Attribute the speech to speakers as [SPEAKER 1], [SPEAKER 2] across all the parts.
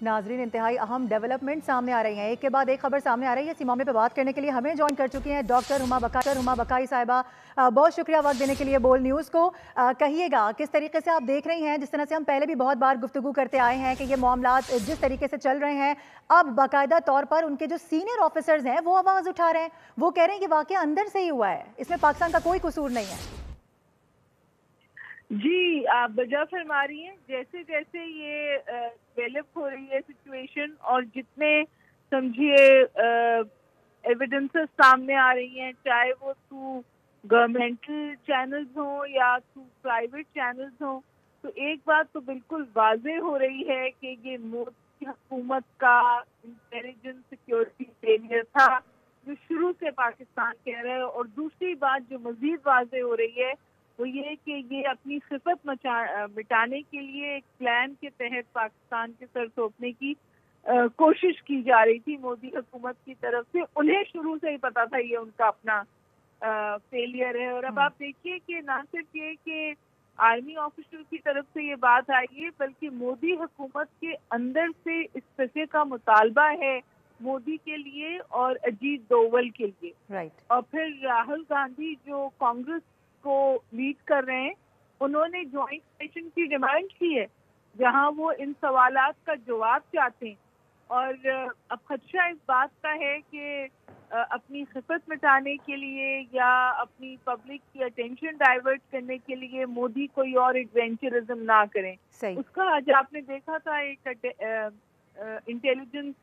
[SPEAKER 1] नाजरीन, इंतहाई अहम डेवलपमेंट सामने आ रही हैं। एक के बाद एक खबर सामने आ रही है। इसी मामले पर बात करने के लिए हमें ज्वाइन कर चुकी हैं डॉक्टर हुमा बकाई साहिबा। बहुत शुक्रिया वक्त देने के लिए बोल न्यूज़ को। कहिएगा किस तरीके से आप देख रही हैं, जिस तरह से हम पहले भी बहुत बार गुफ्तगू करते आए हैं कि ये मामलात जिस तरीके से चल रहे हैं, अब बाकायदा तौर पर उनके जो सीनियर ऑफिसर्स हैं वो आवाज़ उठा रहे हैं, वो कह रहे हैं कि वाकया अंदर से ही हुआ है, इसमें पाकिस्तान का कोई कसूर नहीं है।
[SPEAKER 2] जी, आप बजा फरमा रही हैं। जैसे जैसे ये डेवलप हो रही है सिचुएशन और जितने समझिए एविडेंसेस सामने आ रही हैं, चाहे वो थ्रू गवर्नमेंटल चैनल्स हों या थ्रू प्राइवेट चैनल्स हों, तो एक बात तो बिल्कुल वाज़ेह हो रही है कि ये मोदी हुकूमत का इंटेलिजेंस सिक्योरिटी फेलियर था जो शुरू से पाकिस्तान कह रहा है। और दूसरी बात जो मजीद वाज़ेह हो रही है वो ये कि ये अपनी सिफत मिटाने के लिए एक प्लान के तहत पाकिस्तान के सर थोपने की कोशिश की जा रही थी मोदी हुकूमत की तरफ से। उन्हें शुरू से ही पता था ये उनका अपना फेलियर है। और अब आप देखिए कि ना सिर्फ ये कि आर्मी ऑफिसर की तरफ से ये बात आई है, बल्कि मोदी हुकूमत के अंदर से इस्तीफे का मुतालबा है मोदी के लिए और अजीत डोवल के लिए। और फिर राहुल गांधी जो कांग्रेस को लीड कर रहे हैं, उन्होंने ज्वाइंट सेशन की डिमांड की है जहां वो इन सवालात का जवाब चाहते हैं। और अब खदशा इस बात का है कि अपनी खिफत मिटाने के लिए या अपनी पब्लिक की अटेंशन डाइवर्ट करने के लिए मोदी कोई और एडवेंचरिज्म ना करें। उसका आज आपने देखा था एक इंटेलिजेंस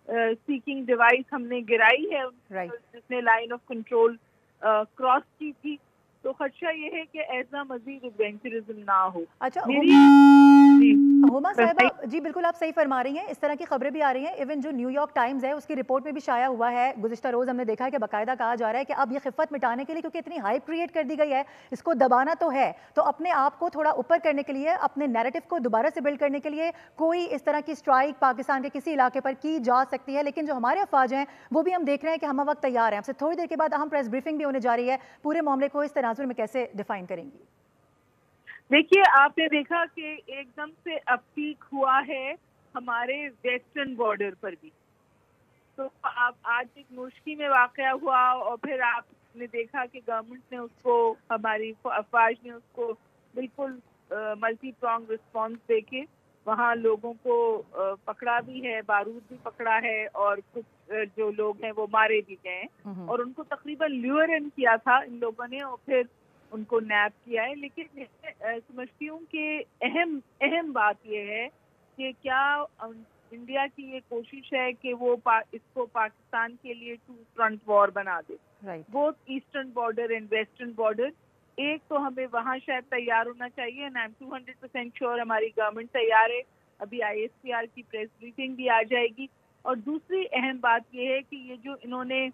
[SPEAKER 2] सीकिंग डिवाइस हमने गिराई है जिसने लाइन ऑफ कंट्रोल क्रॉस की थी। तो खदशा ये है कि ऐसा मजीद एडवेंचरिज्म ना हो।
[SPEAKER 1] अच्छा हुमा साहिबा जी, बिल्कुल आप सही फरमा रही हैं। इस तरह की खबरें भी आ रही हैं। इवन जो न्यूयॉर्क टाइम्स है उसकी रिपोर्ट में भी शाया हुआ है, गुज़िश्ता रोज़ हमने देखा है कि बाकायदा कहा जा रहा है कि अब ये खिफ़त मिटाने के लिए, क्योंकि इतनी हाइप क्रिएट कर दी गई है, इसको दबाना तो है, तो अपने आप को थोड़ा ऊपर करने के लिए, अपने नैरेटिव को दोबारा से बिल्ड करने के लिए कोई इस तरह की स्ट्राइक पाकिस्तान के किसी इलाके पर की जा सकती है। लेकिन जो हमारे अफवाज हैं वो भी हम देख रहे हैं कि हम वक्त तैयार हैं। आपसे थोड़ी देर के बाद अहम प्रेस ब्रीफिंग भी होने जा रही है। पूरे मामले को इस तनाजुर में कैसे डिफाइन करेंगी?
[SPEAKER 2] देखिए, आपने देखा कि एकदम से अब पीक हुआ है हमारे वेस्टर्न बॉर्डर पर भी। तो आप आज एक मुश्किल में वाक़या हुआ और फिर आपने देखा कि गवर्नमेंट ने उसको, हमारी अफवाज ने उसको बिल्कुल मल्टी प्रोंग रिस्पॉन्स देके वहाँ लोगों को पकड़ा भी है, बारूद भी पकड़ा है और कुछ जो लोग हैं वो मारे भी गए और उनको तकरीबन ल्यूर इन किया था इन लोगों ने और फिर उनको नैप किया है। लेकिन मैं समझती हूँ कि अहम बात यह है कि क्या इंडिया की ये कोशिश है कि वो इसको पाकिस्तान के लिए टू फ्रंट वॉर बना दे, both eastern border and western border. एक तो हमें वहाँ शायद तैयार होना चाहिए एंड आई एम 200% श्योर हमारी गवर्नमेंट तैयार है। अभी ISPR की प्रेस ब्रीफिंग भी आ जाएगी। और दूसरी अहम बात यह है कि ये जो इन्होंने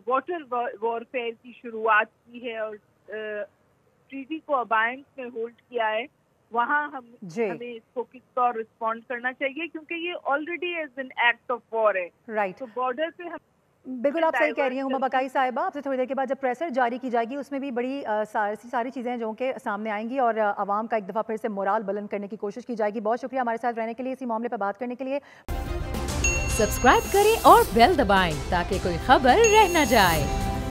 [SPEAKER 2] वाटर वॉरफेयर की शुरुआत की है और ट्रीटी को अबायंस में होल्ड किया है, वहाँ हमें इसको किस तौर रिस्पॉन्ड करना चाहिए, क्योंकि ये already as an act of war है। तो बॉर्डर पे हम
[SPEAKER 1] बिल्कुल आप सही कह रही हैं हुमा बकाई साहिबा। आपसे थोड़ी देर के बाद जब प्रेसर जारी की जाएगी उसमें भी बड़ी सारी चीज़ें जो कि सामने आएंगी और आवाम का एक दफ़ा फिर से मोराल बुलंद करने की कोशिश की जाएगी। बहुत शुक्रिया हमारे साथ रहने के लिए, इसी मामले पर बात करने के लिए।
[SPEAKER 3] सब्सक्राइब करें और बेल दबाएं ताकि कोई खबर रह न जाए।